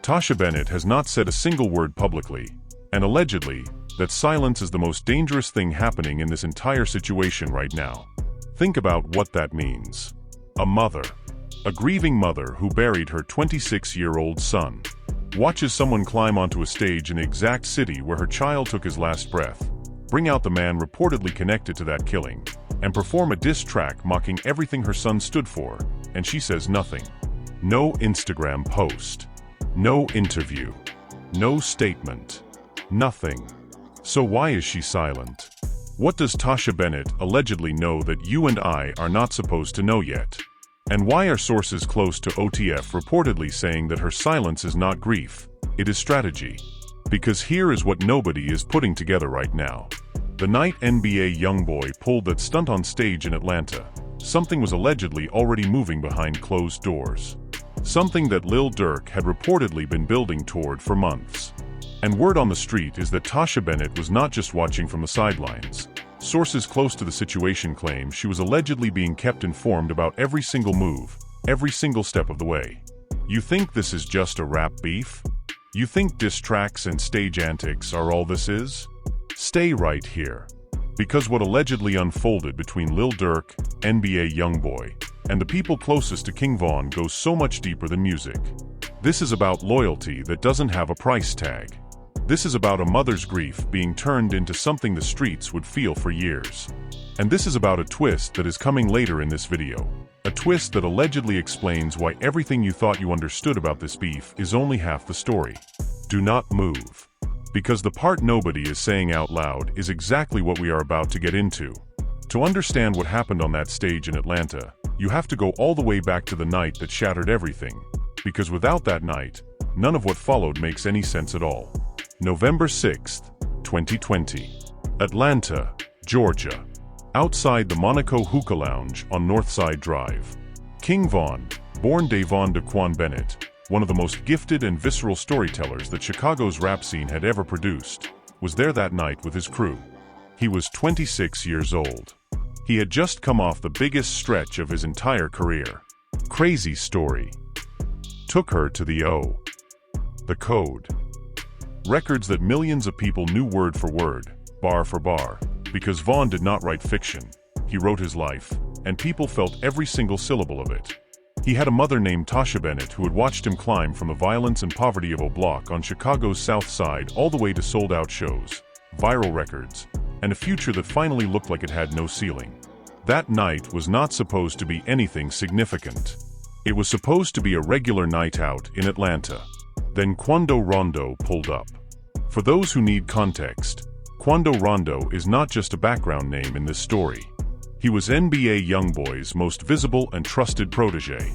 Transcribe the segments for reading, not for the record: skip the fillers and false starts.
Tasha Bennett has not said a single word publicly, and allegedly, that silence is the most dangerous thing happening in this entire situation right now. Think about what that means. A mother, a grieving mother who buried her 26-year-old son, watches someone climb onto a stage in the exact city where her child took his last breath, bring out the man reportedly connected to that killing, and perform a diss track mocking everything her son stood for, and she says nothing. No Instagram post. No interview. No statement. Nothing. So why is she silent? What does Tasha Bennett allegedly know that you and I are not supposed to know yet? And why are sources close to OTF reportedly saying that her silence is not grief, it is strategy? Because here is what nobody is putting together right now. The night NBA YoungBoy pulled that stunt on stage in Atlanta, something was allegedly already moving behind closed doors. Something that Lil Durk had reportedly been building toward for months. And word on the street is that Tasha Bennett was not just watching from the sidelines. Sources close to the situation claim she was allegedly being kept informed about every single move, every single step of the way. You think this is just a rap beef? You think diss tracks and stage antics are all this is? Stay right here. Because what allegedly unfolded between Lil Durk, NBA YoungBoy, and the people closest to King Von goes so much deeper than music. This is about loyalty that doesn't have a price tag. This is about a mother's grief being turned into something the streets would feel for years. And this is about a twist that is coming later in this video. A twist that allegedly explains why everything you thought you understood about this beef is only half the story. Do not move. Because the part nobody is saying out loud is exactly what we are about to get into. To understand what happened on that stage in Atlanta, you have to go all the way back to the night that shattered everything. Because without that night, none of what followed makes any sense at all. November 6th, 2020. Atlanta, Georgia. Outside the Monaco Hookah Lounge on Northside Drive. King Von, born Davon Daquan Bennett, one of the most gifted and visceral storytellers that Chicago's rap scene had ever produced, was there that night with his crew. He was 26 years old. He had just come off the biggest stretch of his entire career. Crazy story. Took her to the O. The code. Records that millions of people knew word for word, bar for bar, because Von did not write fiction. He wrote his life, and people felt every single syllable of it. He had a mother named Tasha Bennett who had watched him climb from the violence and poverty of a block on Chicago's South Side all the way to sold-out shows, viral records, and a future that finally looked like it had no ceiling. That night was not supposed to be anything significant. It was supposed to be a regular night out in Atlanta. Then Quando Rondo pulled up. For those who need context, Quando Rondo is not just a background name in this story. He was NBA YoungBoy's most visible and trusted protege,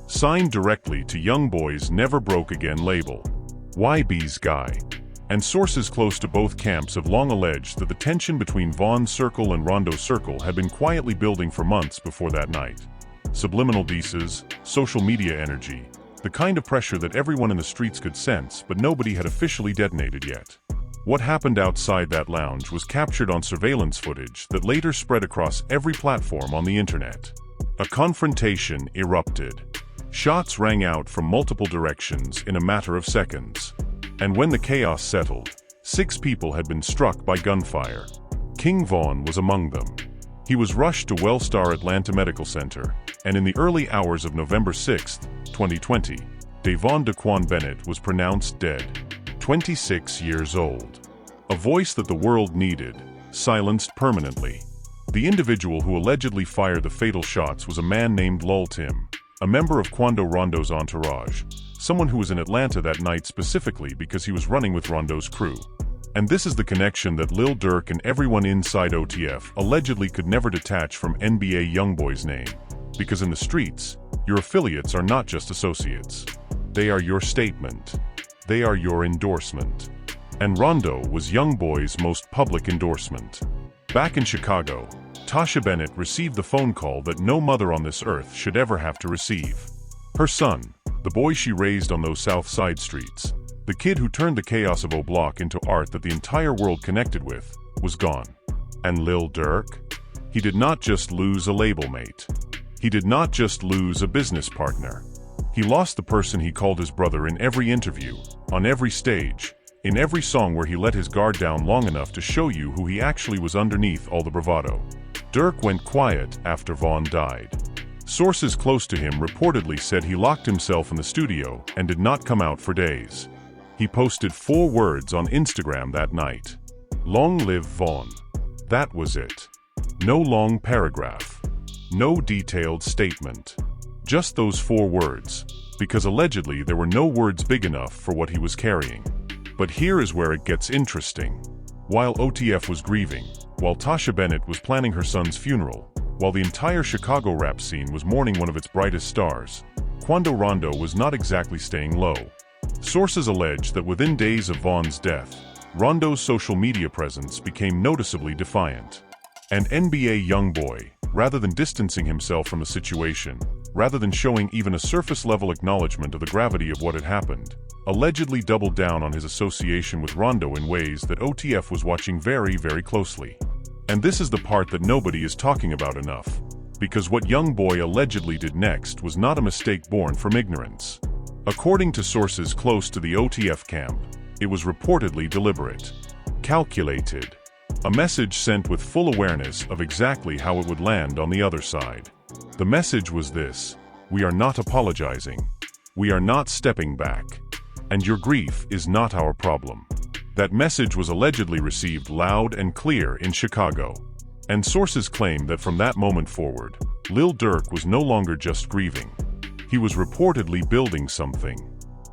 signed directly to YoungBoy's Never Broke Again label. YB's guy. And sources close to both camps have long alleged that the tension between Von's circle and Rondo's circle had been quietly building for months before that night. Subliminal disses, social media energy, the kind of pressure that everyone in the streets could sense but nobody had officially detonated yet. What happened outside that lounge was captured on surveillance footage that later spread across every platform on the internet. A confrontation erupted. Shots rang out from multiple directions in a matter of seconds. And when the chaos settled, 6 people had been struck by gunfire. King Von was among them. He was rushed to Wellstar Atlanta Medical Center, and in the early hours of November 6, 2020, Davon Daquan Bennett was pronounced dead, 26 years old. A voice that the world needed, silenced permanently. The individual who allegedly fired the fatal shots was a man named Lil Tim, a member of Quando Rondo's entourage, someone who was in Atlanta that night specifically because he was running with Rondo's crew. And this is the connection that Lil Durk and everyone inside OTF allegedly could never detach from NBA YoungBoy's name. Because in the streets, your affiliates are not just associates. They are your statement. They are your endorsement. And Rondo was YoungBoy's most public endorsement. Back in Chicago, Tasha Bennett received the phone call that no mother on this earth should ever have to receive. Her son, the boy she raised on those South Side streets, the kid who turned the chaos of O-Block into art that the entire world connected with, was gone. And Lil Durk? He did not just lose a label mate. He did not just lose a business partner. He lost the person he called his brother in every interview, on every stage, in every song where he let his guard down long enough to show you who he actually was underneath all the bravado. Durk went quiet after Vaughn died. Sources close to him reportedly said he locked himself in the studio and did not come out for days. He posted 4 words on Instagram that night. "Long live Vaughn." That was it. No long paragraph. No detailed statement. Just those 4 words, because allegedly there were no words big enough for what he was carrying. But here is where it gets interesting. While OTF was grieving, while Tasha Bennett was planning her son's funeral, while the entire Chicago rap scene was mourning one of its brightest stars, Quando Rondo was not exactly staying low. Sources allege that within days of Vaughn's death, Rondo's social media presence became noticeably defiant. And NBA YoungBoy, rather than distancing himself from the situation, rather than showing even a surface-level acknowledgement of the gravity of what had happened, allegedly doubled down on his association with Rondo in ways that OTF was watching very, very closely. And this is the part that nobody is talking about enough, because what YoungBoy allegedly did next was not a mistake born from ignorance. According to sources close to the OTF camp, it was reportedly deliberate, calculated, a message sent with full awareness of exactly how it would land on the other side. The message was this: we are not apologizing, we are not stepping back, and your grief is not our problem. That message was allegedly received loud and clear in Chicago. And sources claim that from that moment forward, Lil Durk was no longer just grieving. He was reportedly building something.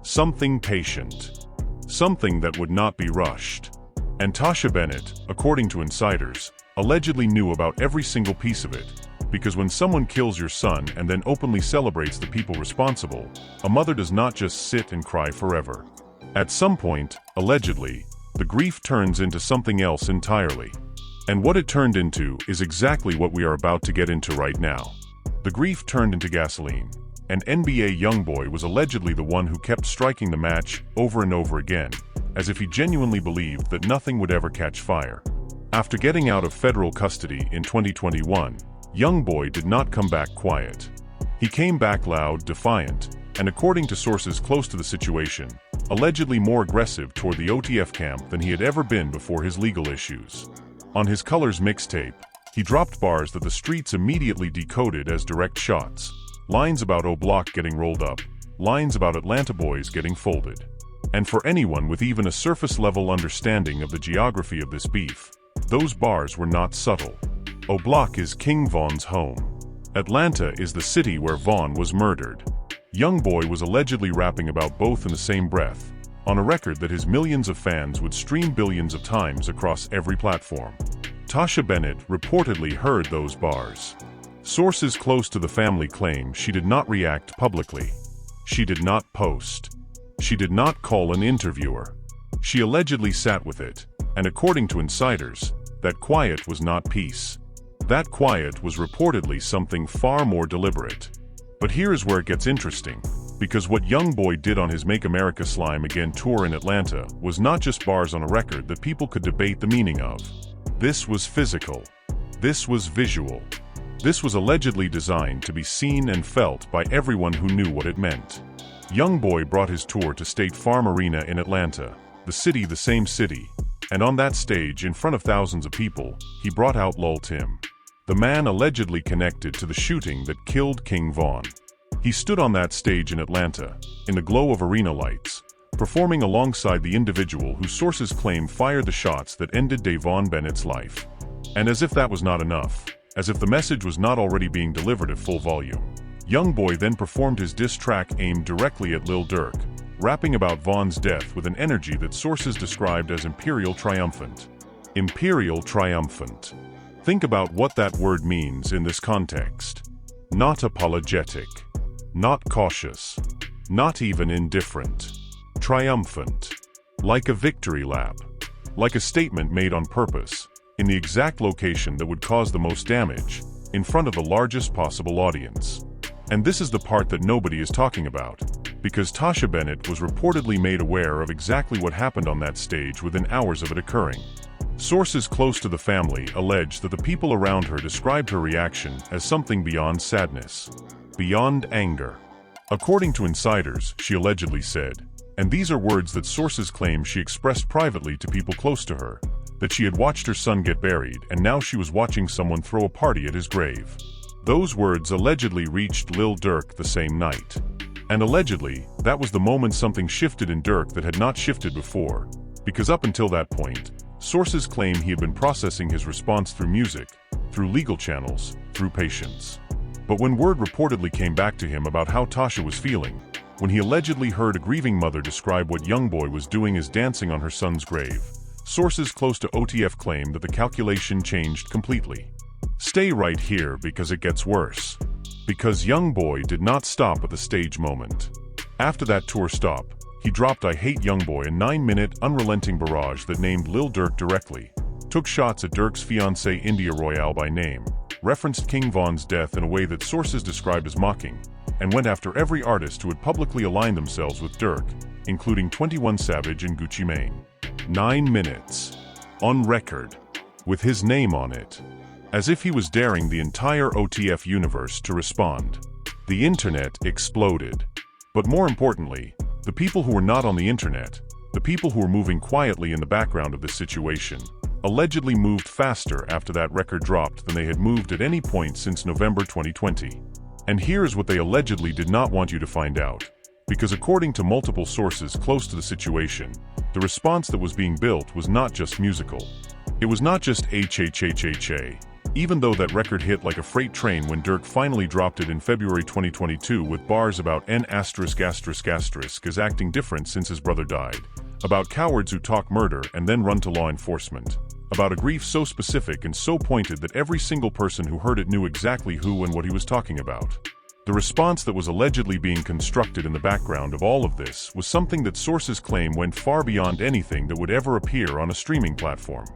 Something patient. Something that would not be rushed. And Tasha Bennett, according to insiders, allegedly knew about every single piece of it. Because when someone kills your son and then openly celebrates the people responsible, a mother does not just sit and cry forever. At some point, allegedly, the grief turns into something else entirely. And what it turned into is exactly what we are about to get into right now. The grief turned into gasoline, and NBA YoungBoy was allegedly the one who kept striking the match over and over again, as if he genuinely believed that nothing would ever catch fire. After getting out of federal custody in 2021, YoungBoy did not come back quiet. He came back loud, defiant, and according to sources close to the situation, allegedly more aggressive toward the OTF camp than he had ever been before his legal issues. On his Colors mixtape, he dropped bars that the streets immediately decoded as direct shots. Lines about O Block getting rolled up, lines about Atlanta boys getting folded. And for anyone with even a surface-level understanding of the geography of this beef, those bars were not subtle. O Block is King Vaughn's home. Atlanta is the city where Vaughn was murdered. YoungBoy was allegedly rapping about both in the same breath, on a record that his millions of fans would stream billions of times across every platform. Tasha Bennett reportedly heard those bars. Sources close to the family claim she did not react publicly. She did not post. She did not call an interviewer. She allegedly sat with it, and according to insiders, that quiet was not peace. That quiet was reportedly something far more deliberate. But here is where it gets interesting, because what YoungBoy did on his Make America Slime Again tour in Atlanta was not just bars on a record that people could debate the meaning of. This was physical. This was visual. This was allegedly designed to be seen and felt by everyone who knew what it meant. YoungBoy brought his tour to State Farm Arena in Atlanta, the same city, and on that stage in front of thousands of people, he brought out Lil Tim, the man allegedly connected to the shooting that killed King Vaughn. He stood on that stage in Atlanta, in the glow of arena lights, performing alongside the individual whose sources claim fired the shots that ended Davon Bennett's life. And as if that was not enough, as if the message was not already being delivered at full volume, YoungBoy then performed his diss track aimed directly at Lil Durk, rapping about Vaughn's death with an energy that sources described as imperial triumphant. Imperial triumphant. Think about what that word means in this context. Not apologetic. Not cautious. Not even indifferent. Triumphant. Like a victory lap. Like a statement made on purpose, in the exact location that would cause the most damage, in front of the largest possible audience. And this is the part that nobody is talking about, because Tasha Bennett was reportedly made aware of exactly what happened on that stage within hours of it occurring. Sources close to the family allege that the people around her described her reaction as something beyond sadness, beyond anger. According to insiders, she allegedly said, and these are words that sources claim she expressed privately to people close to her, that she had watched her son get buried and now she was watching someone throw a party at his grave. Those words allegedly reached Lil Durk the same night. And allegedly, that was the moment something shifted in Durk that had not shifted before, because up until that point, sources claim he had been processing his response through music, through legal channels, through patience. But when word reportedly came back to him about how Tasha was feeling, when he allegedly heard a grieving mother describe what YoungBoy was doing as dancing on her son's grave, sources close to OTF claim that the calculation changed completely. Stay right here because it gets worse. Because YoungBoy did not stop at the stage moment. After that tour stop, he dropped I Hate YoungBoy, a 9-minute, unrelenting barrage that named Lil Durk directly, took shots at Durk's fiancée India Royale by name, referenced King Von's death in a way that sources described as mocking, and went after every artist who had publicly aligned themselves with Durk, including 21 Savage and Gucci Mane. 9 minutes. On record. With his name on it. As if he was daring the entire OTF universe to respond. The internet exploded. But more importantly, the people who were not on the internet, the people who were moving quietly in the background of this situation, allegedly moved faster after that record dropped than they had moved at any point since November 2020. And here's what they allegedly did not want you to find out. Because according to multiple sources close to the situation, the response that was being built was not just musical. It was not just HHHHA, even though that record hit like a freight train when Durk finally dropped it in February 2022 with bars about N*** is acting different since his brother died, about cowards who talk murder and then run to law enforcement, about a grief so specific and so pointed that every single person who heard it knew exactly who and what he was talking about. The response that was allegedly being constructed in the background of all of this was something that sources claim went far beyond anything that would ever appear on a streaming platform.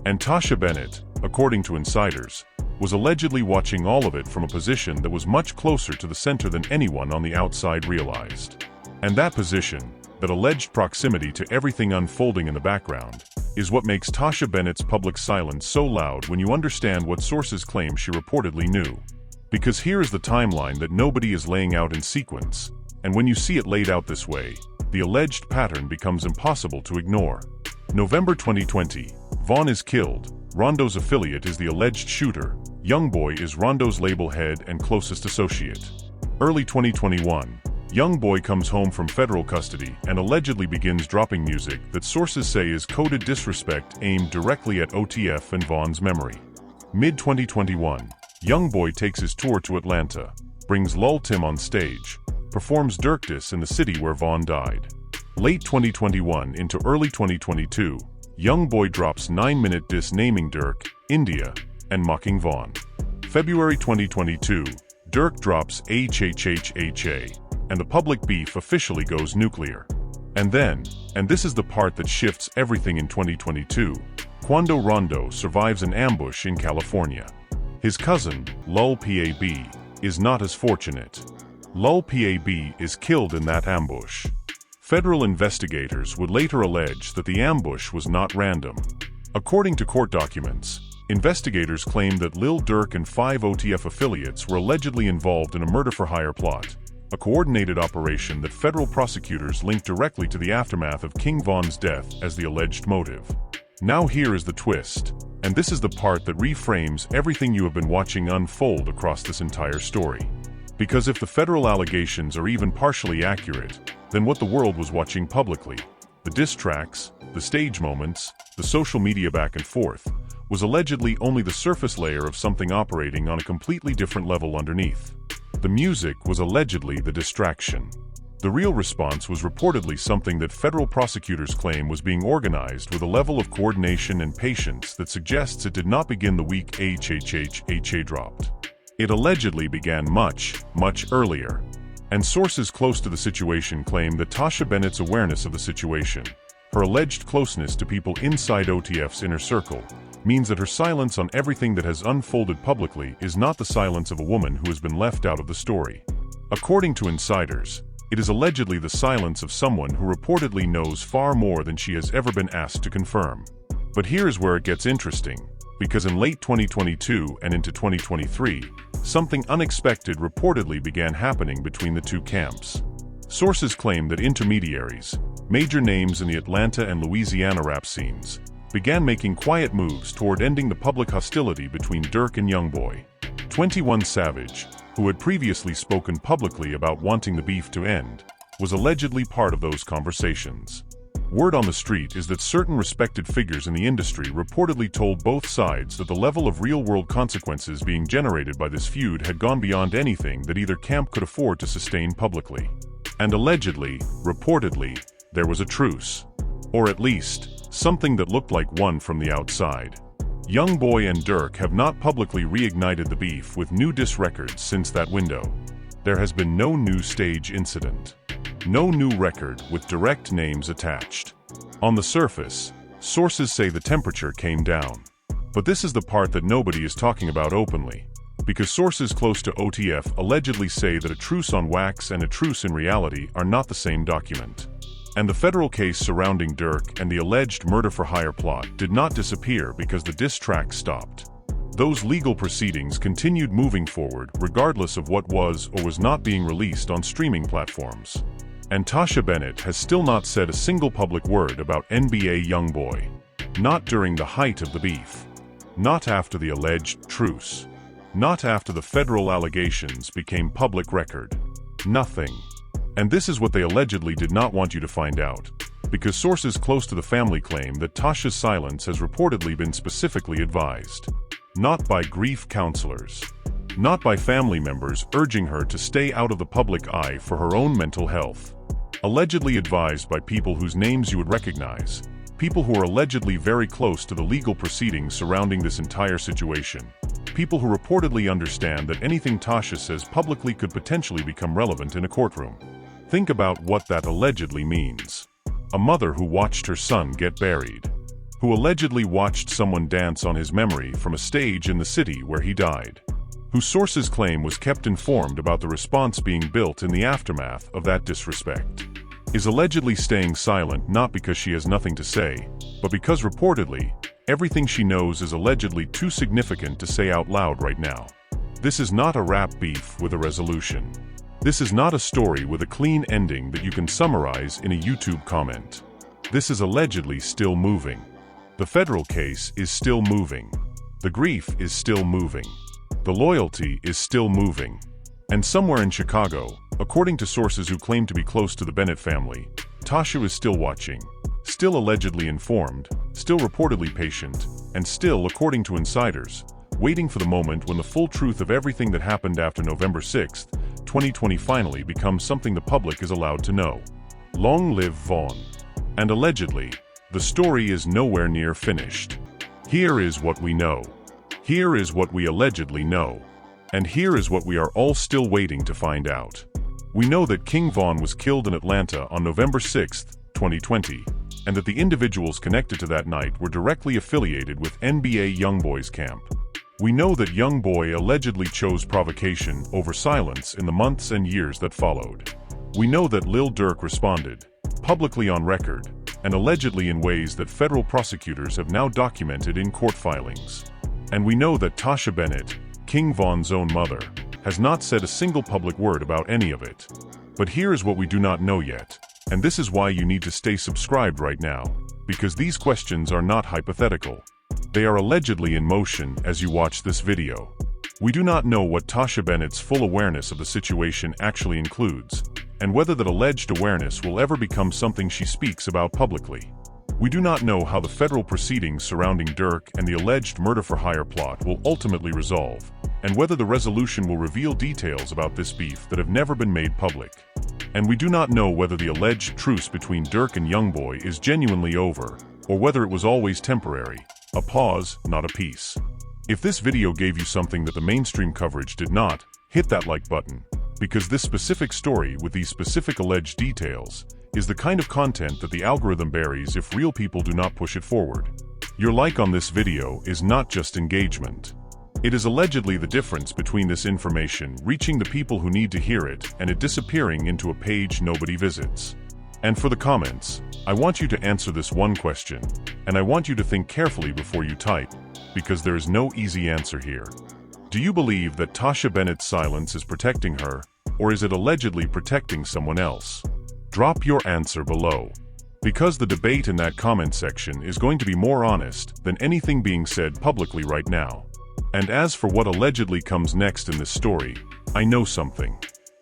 And Tasha Bennett, according to insiders, was allegedly watching all of it from a position that was much closer to the center than anyone on the outside realized. And that position, that alleged proximity to everything unfolding in the background, is what makes Tasha Bennett's public silence so loud when you understand what sources claim she reportedly knew. Because here is the timeline that nobody is laying out in sequence, and when you see it laid out this way, the alleged pattern becomes impossible to ignore. November 2020, Von is killed. Rondo's affiliate is the alleged shooter. YoungBoy is Rondo's label head and closest associate. Early 2021, YoungBoy comes home from federal custody and allegedly begins dropping music that sources say is coded disrespect aimed directly at OTF and Von's memory. Mid-2021, YoungBoy takes his tour to Atlanta, brings Lil Tim on stage, performs Durk Diss in the city where Von died. Late 2021 into early 2022, YoungBoy drops 9-minute diss naming Durk, India, and mocking Von. February 2022, Durk drops HHHHA, and the public beef officially goes nuclear. And then, and this is the part that shifts everything in 2022, Quando Rondo survives an ambush in California. His cousin, Lil Pab, is not as fortunate. Lil Pab is killed in that ambush. Federal investigators would later allege that the ambush was not random. According to court documents, investigators claim that Lil Durk and 5 OTF affiliates were allegedly involved in a murder-for-hire plot, a coordinated operation that federal prosecutors linked directly to the aftermath of King Von's death as the alleged motive. Now here is the twist, and this is the part that reframes everything you have been watching unfold across this entire story. Because if the federal allegations are even partially accurate, then what the world was watching publicly, the diss tracks, the stage moments, the social media back and forth, was allegedly only the surface layer of something operating on a completely different level underneath. The music was allegedly the distraction. The real response was reportedly something that federal prosecutors claim was being organized with a level of coordination and patience that suggests it did not begin the week HHHHA dropped. It allegedly began much, much earlier. And sources close to the situation claim that Tasha Bennett's awareness of the situation, her alleged closeness to people inside OTF's inner circle, means that her silence on everything that has unfolded publicly is not the silence of a woman who has been left out of the story. According to insiders, it is allegedly the silence of someone who reportedly knows far more than she has ever been asked to confirm. But here's where it gets interesting. Because in late 2022 and into 2023, something unexpected reportedly began happening between the two camps. Sources claim that intermediaries, major names in the Atlanta and Louisiana rap scenes, began making quiet moves toward ending the public hostility between Durk and YoungBoy. 21 Savage, who had previously spoken publicly about wanting the beef to end, was allegedly part of those conversations. Word on the street is that certain respected figures in the industry reportedly told both sides that the level of real-world consequences being generated by this feud had gone beyond anything that either camp could afford to sustain publicly. And allegedly, reportedly, there was a truce. Or at least, something that looked like one from the outside. YoungBoy and Durk have not publicly reignited the beef with new diss records since that window. There has been no new stage incident. No new record with direct names attached. On the surface, sources say the temperature came down. But this is the part that nobody is talking about openly. Because sources close to OTF allegedly say that a truce on wax and a truce in reality are not the same document. And the federal case surrounding Durk and the alleged murder-for-hire plot did not disappear because the diss track stopped. Those legal proceedings continued moving forward regardless of what was or was not being released on streaming platforms. And Tasha Bennett has still not said a single public word about NBA YoungBoy. Not during the height of the beef. Not after the alleged truce. Not after the federal allegations became public record. Nothing. And this is what they allegedly did not want you to find out, because sources close to the family claim that Tasha's silence has reportedly been specifically advised. Not by grief counselors. Not by family members urging her to stay out of the public eye for her own mental health. Allegedly advised by people whose names you would recognize. People who are allegedly very close to the legal proceedings surrounding this entire situation. People who reportedly understand that anything Tasha says publicly could potentially become relevant in a courtroom. Think about what that allegedly means. A mother who watched her son get buried. Who allegedly watched someone dance on his memory from a stage in the city where he died. Whose sources claim was kept informed about the response being built in the aftermath of that disrespect. Is allegedly staying silent not because she has nothing to say, but because reportedly, everything she knows is allegedly too significant to say out loud right now. This is not a rap beef with a resolution. This is not a story with a clean ending that you can summarize in a YouTube comment. This is allegedly still moving. The federal case is still moving. The grief is still moving. The loyalty is still moving. And somewhere in Chicago, according to sources who claim to be close to the Bennett family, Tasha is still watching, still allegedly informed, still reportedly patient, and still, according to insiders, waiting for the moment when the full truth of everything that happened after November 6, 2020 finally becomes something the public is allowed to know. Long live Vaughn. And allegedly, the story is nowhere near finished. Here is what we know. Here is what we allegedly know. And here is what we are all still waiting to find out. We know that King Von was killed in Atlanta on November 6, 2020, and that the individuals connected to that night were directly affiliated with NBA YoungBoy's camp. We know that YoungBoy allegedly chose provocation over silence in the months and years that followed. We know that Lil Durk responded, publicly on record, and allegedly in ways that federal prosecutors have now documented in court filings. And we know that Tasha Bennett, King Von's own mother, has not said a single public word about any of it. But here is what we do not know yet, and this is why you need to stay subscribed right now, because these questions are not hypothetical. They are allegedly in motion as you watch this video. We do not know what Tasha Bennett's full awareness of the situation actually includes, and whether that alleged awareness will ever become something she speaks about publicly. We do not know how the federal proceedings surrounding Durk and the alleged murder-for-hire plot will ultimately resolve, and whether the resolution will reveal details about this beef that have never been made public. And we do not know whether the alleged truce between Durk and YoungBoy is genuinely over, or whether it was always temporary, a pause, not a peace. If this video gave you something that the mainstream coverage did not, hit that like button, because this specific story with these specific alleged details is the kind of content that the algorithm buries if real people do not push it forward. Your like on this video is not just engagement. It is allegedly the difference between this information reaching the people who need to hear it and it disappearing into a page nobody visits. And for the comments, I want you to answer this one question, and I want you to think carefully before you type. because there is no easy answer here. Do you believe that Tasha Bennett's silence is protecting her, or is it allegedly protecting someone else? Drop your answer below, because the debate in that comment section is going to be more honest than anything being said publicly right now. And as for what allegedly comes next in this story, I know something.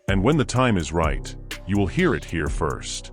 And when the time is right, you will hear it here first.